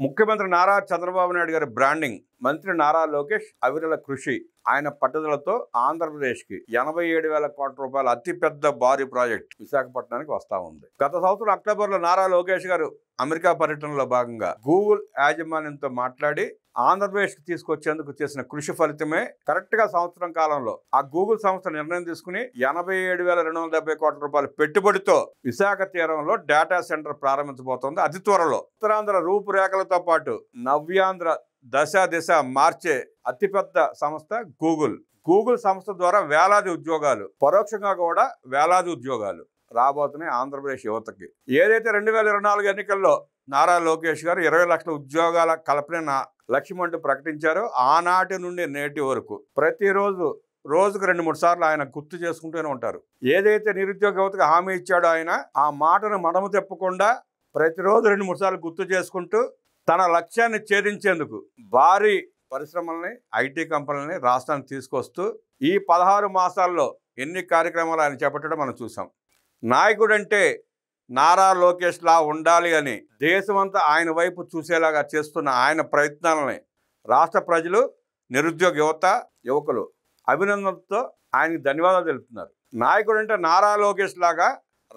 ముఖ్యమంత్రి నారా చంద్రబాబు నాయుడు గారి బ్రాండింగ్, మంత్రి నారా లోకేష్ అవిరళ కృషి, ఆయన పట్టుదలతో ఆంధ్రప్రదేశ్కి 87,000 కోట్ల రూపాయల అతిపెద్ద భారీ ప్రాజెక్ట్ విశాఖపట్నానికి వస్తా ఉంది. గత సంవత్సరం అక్టోబర్లో నారా లోకేష్ గారు అమెరికా పర్యటనలో భాగంగా గూగుల్ యాజమాన్యంతో మాట్లాడి ఆంధ్రప్రదేశ్కి తీసుకొచ్చేందుకు చేసిన కృషి ఫలితమే కరెక్ట్ గా సంవత్సరం కాలంలో ఆ గూగుల్ సంస్థ నిర్ణయం తీసుకుని 87,270 కోట్ల రూపాయల పెట్టుబడితో విశాఖ తీరంలో డేటా సెంటర్ ప్రారంభించబోతోంది. అతి త్వరలో ఉత్తరాంధ్ర రూపురేఖలతో పాటు నవ్యాంధ్ర దశ దిశ మార్చే అతిపెద్ద సంస్థ గూగుల్. గూగుల్ సంస్థ ద్వారా వేలాది ఉద్యోగాలు, పరోక్షంగా కూడా వేలాది ఉద్యోగాలు రాబోతున్నాయి ఆంధ్రప్రదేశ్ యువతకి. ఏదైతే 2024 ఎన్నికల్లో నారా లోకేష్ గారు 20 లక్షల ఉద్యోగాల కల్పన లక్ష్యమంటూ ప్రకటించారో ఆనాటి నుండి నేటి వరకు ప్రతిరోజు రోజుకు 2-3 సార్లు ఆయన గుర్తు చేసుకుంటూనే ఉంటారు. ఏదైతే నిరుద్యోగ యువతకు హామీ ఇచ్చాడో ఆయన ఆ మాటను మడమ తిప్పకుండా ప్రతిరోజు 2-3 సార్లు గుర్తు చేసుకుంటూ తన లక్ష్యాన్ని ఛేదించేందుకు భారీ పరిశ్రమల్ని, ఐటీ కంపెనీలని రాష్ట్రానికి తీసుకొస్తూ ఈ 16 మాసాల్లో ఎన్ని కార్యక్రమాలు ఆయన చేపట్టడం మనం చూసాం. నాయకుడంటే నారా లోకేష్ లా ఉండాలి అని దేశమంతా ఆయన వైపు చూసేలాగా చేస్తున్న ఆయన ప్రయత్నాలని రాష్ట్ర ప్రజలు, నిరుద్యోగ యువకులు అభినందనలతో ఆయనకి ధన్యవాదాలు తెలుపుతున్నారు. నాయకుడంటే నారా లోకేష్ లాగా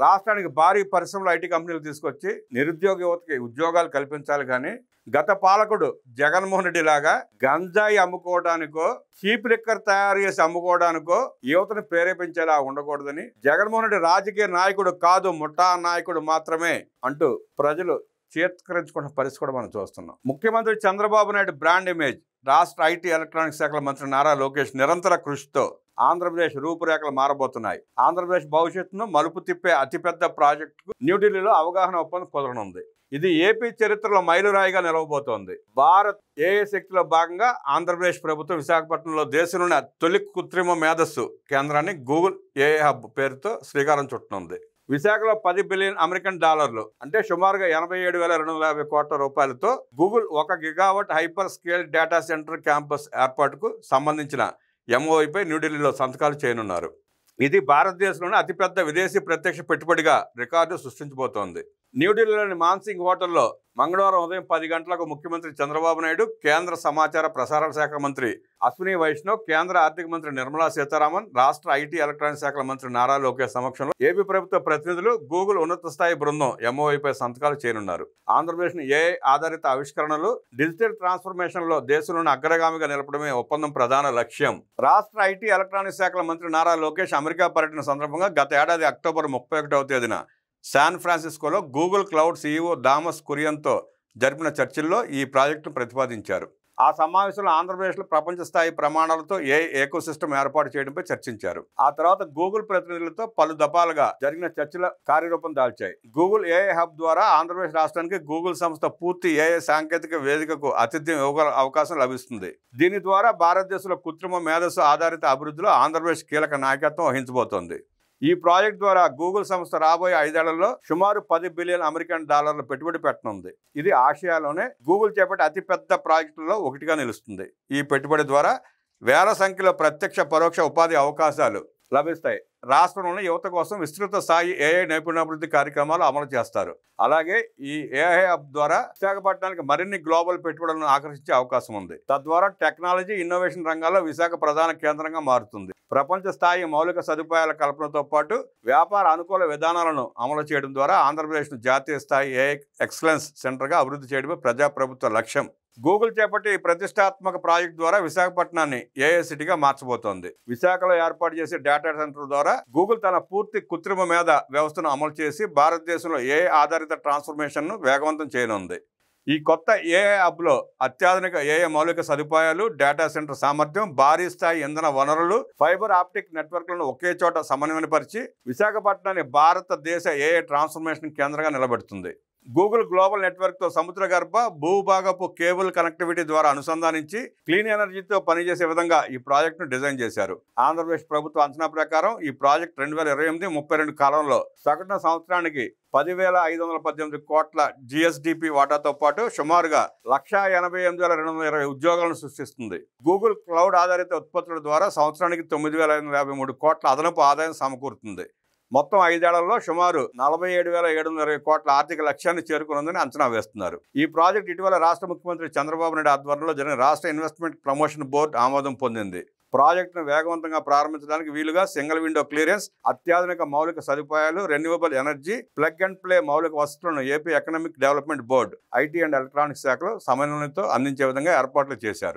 రాష్ట్రానికి భారీ పరిశ్రమలు, ఐటీ కంపెనీలు తీసుకొచ్చి నిరుద్యోగ యువతకి ఉద్యోగాలు కల్పించాలి. కానీ గత పాలకుడు జగన్మోహన్ రెడ్డి లాగా గంజాయి అమ్ముకోవడానికో, చీప్ లిక్కర్ తయారు చేసి అమ్ముకోవడానికో యువతను ప్రేరేపించేలా ఉండకూడదని, జగన్మోహన్ రెడ్డి రాజకీయ నాయకుడు కాదు, ముఠా నాయకుడు మాత్రమే అంటూ ప్రజలు చేత్కరించుకున్న పరిస్థితి కూడా మనం చూస్తున్నాం. ముఖ్యమంత్రి చంద్రబాబు నాయుడు బ్రాండ్ ఇమేజ్, రాష్ట్ర ఐటీ ఎలక్ట్రానిక్స్ శాఖల మంత్రి నారా లోకేష్ నిరంతర కృషితో ఆంధ్రప్రదేశ్ రూపురేఖలు మారబోతున్నాయి. ఆంధ్రప్రదేశ్ భవిష్యత్తును మలుపు తిప్పే అతిపెద్ద ప్రాజెక్టుకు న్యూఢిల్లీలో అవగాహన ఒప్పందం కుదరనుంది. ఇది ఏపీ చరిత్రలో మైలురాయిగా నిలవబోతోంది. భారత్ ఏఐ శక్తిలో భాగంగా ఆంధ్రప్రదేశ్ ప్రభుత్వం విశాఖపట్నంలో దేశంలోని తొలి కృత్రిమ మేధస్సు కేంద్రాన్ని గూగుల్ ఏఐ హబ్ పేరుతో శ్రీకారం చుట్టనుంది. విశాఖలో 10 బిలియన్ అమెరికన్ డాలర్లు అంటే సుమారుగా 87,250 కోట్ల రూపాయలతో Google 1 gigawatt hyper scale data centre campus ఏర్పాటుకు సంబంధించిన ఎంఓఐపై న్యూఢిల్లీలో సంతకాలు చేయనున్నారు. ఇది భారతదేశంలోని అతిపెద్ద విదేశీ ప్రత్యక్ష పెట్టుబడిగా రికార్డు సృష్టించబోతోంది. న్యూఢిల్లీలోని మాన్సింగ్ హోటల్లో మంగళవారం ఉదయం 10 గంటలకు ముఖ్యమంత్రి చంద్రబాబు నాయుడు, కేంద్ర సమాచార ప్రసార శాఖ మంత్రి అశ్విని వైష్ణవ్, కేంద్ర ఆర్థిక మంత్రి నిర్మలా సీతారామన్, రాష్ట్ర ఐటీ ఎలక్ట్రానిక్స్ శాఖల మంత్రి నారా లోకేష్ సమక్షంలో ఏపీ ప్రభుత్వ ప్రతినిధులు, గూగుల్ ఉన్నత స్థాయి బృందం ఎంఓఐపై సంతకాలు చేయనున్నారు. ఆంధ్రప్రదేశ్ ఏఐ ఆధారిత ఆవిష్కరణలు, డిజిటల్ ట్రాన్స్ఫర్మేషన్ లో దేశంలోని అగ్రగామిగా నిలపడమే ఒప్పందం ప్రధాన లక్ష్యం. రాష్ట్ర ఐటీ ఎలక్ట్రానిక్స్ శాఖల మంత్రి నారా లోకేష్ అమెరికా పర్యటన సందర్భంగా గత ఏడాది అక్టోబర్ 31వ తేదీన శాన్ ఫ్రాన్సిస్కోలో గూగుల్ క్లౌడ్ సీఈఓ థామస్ కురియన్తో జరిపిన చర్చల్లో ఈ ప్రాజెక్టును ప్రతిపాదించారు. ఆ సమావేశంలో ఆంధ్రప్రదేశ్లో ప్రపంచ స్థాయి ప్రమాణాలతో ఏఐ ఎకోసిస్టమ్ ఏర్పాటు చేయడంపై చర్చించారు. ఆ తర్వాత గూగుల్ ప్రతినిధులతో పలు దఫాలుగా జరిగిన చర్చల కార్యరూపం దాల్చాయి. గూగుల్ ఏఐ హబ్ ద్వారా ఆంధ్రప్రదేశ్ రాష్ట్రానికి గూగుల్ సంస్థ పూర్తి ఏఐ సాంకేతిక వేదికకు ఆతిథ్యం అవకాశం లభిస్తుంది. దీని ద్వారా భారతదేశంలో కృత్రిమ మేధస్సు ఆధారిత అభివృద్ధిలో ఆంధ్రప్రదేశ్ కీలక నాయకత్వం వహించబోతోంది. ఈ ప్రాజెక్ట్ ద్వారా గూగుల్ సంస్థ రాబోయే 5 ఏళ్లలో సుమారు 10 బిలియన్ అమెరికన్ డాలర్ల పెట్టుబడి పెట్టనుంది. ఇది ఆసియాలోనే గూగుల్ చేపట్టే అతిపెద్ద ప్రాజెక్టులలో ఒకటిగా నిలుస్తుంది. ఈ పెట్టుబడి ద్వారా వేల సంఖ్యలో ప్రత్యక్ష, పరోక్ష ఉపాధి అవకాశాలు లభిస్తాయి. రాష్ట్రంలోని యువత కోసం విస్తృత స్థాయి ఏఐ నైపుణ్యాభివృద్ధి కార్యక్రమాలు అమలు చేస్తారు. అలాగే ఈ ఏఐ హబ్ ద్వారా విశాఖపట్నానికి మరిన్ని గ్లోబల్ పెట్టుబడులను ఆకర్షించే అవకాశం ఉంది. తద్వారా టెక్నాలజీ, ఇన్నోవేషన్ రంగాల్లో విశాఖ ప్రధాన కేంద్రంగా మారుతుంది. ప్రపంచ స్థాయి మౌలిక సదుపాయాల కల్పనతో పాటు వ్యాపార అనుకూల విధానాలను అమలు చేయడం ద్వారా ఆంధ్రప్రదేశ్ను జాతీయ స్థాయి ఏఐ ఎక్సలెన్స్ సెంటర్గా అభివృద్ధి చేయడమే ప్రజాప్రభుత్వ లక్ష్యం. గూగుల్ చేపట్టే ఈ ప్రతిష్టాత్మక ప్రాజెక్టు ద్వారా విశాఖపట్నాన్ని ఏఐ సిటీగా మార్చబోతోంది. విశాఖలో ఏర్పాటు చేసే డేటా సెంటర్ ద్వారా గూగుల్ తన పూర్తి కృత్రిమ మేధ వ్యవస్థను అమలు చేసి భారతదేశంలో ఏఐ ఆధారిత ట్రాన్స్ఫర్మేషన్ను వేగవంతం చేయనుంది. ఈ కొత్త ఏఐ హబ్లో అత్యాధునిక ఏఐ మౌలిక సదుపాయాలు, డేటా సెంటర్ సామర్థ్యం, భారీ స్థాయి ఇంధన వనరులు, ఫైబర్ ఆప్టిక్ నెట్వర్క్లను ఒకే చోట సమన్వయపరిచి విశాఖపట్నాన్ని భారతదేశ ఏఐ ట్రాన్స్ఫర్మేషన్ కేంద్రంగా నిలబెడుతుంది. గూగుల్ గ్లోబల్ నెట్వర్క్తో సముద్ర గర్భ, భూభాగపు కేబుల్ కనెక్టివిటీ ద్వారా అనుసంధానించి క్లీన్ ఎనర్జీతో పనిచేసే విధంగా ఈ ప్రాజెక్టును డిజైన్ చేశారు. ఆంధ్రప్రదేశ్ ప్రభుత్వ అంచనా ప్రకారం ఈ ప్రాజెక్ట్ 2028-32 కాలంలో సగటున సంవత్సరానికి 10,518 కోట్ల జిఎస్డిపి వాటాతో పాటు సుమారుగా 1,88,220 ఉద్యోగాలను సృష్టిస్తుంది. గూగుల్ క్లౌడ్ ఆధారిత ఉత్పత్తుల ద్వారా సంవత్సరానికి 9,553 కోట్ల అదనపు ఆదాయం సమకూరుతుంది. మొత్తం 5 ఏళ్లలో సుమారు 47,720 కోట్ల ఆర్థిక లక్ష్యాన్ని చేరుకునుందని అంచనా వేస్తున్నారు. ఈ ప్రాజెక్టు ఇటీవల రాష్ట్ర ముఖ్యమంత్రి చంద్రబాబు నాయుడు ఆధ్వర్యంలో జరిగిన రాష్ట్ర ఇన్వెస్ట్మెంట్ ప్రమోషన్ బోర్డు ఆమోదం పొందింది. ప్రాజెక్టును వేగవంతంగా ప్రారంభించడానికి వీలుగా సింగిల్ విండో క్లియరెన్స్, అత్యాధునిక మౌలిక సదుపాయాలు, renewable energy, plug and play మౌలిక వసతులను AP economic development board, IT and electronics శాఖలు సమన్వయంతో అందించే విధంగా ఏర్పాట్లు చేశారు.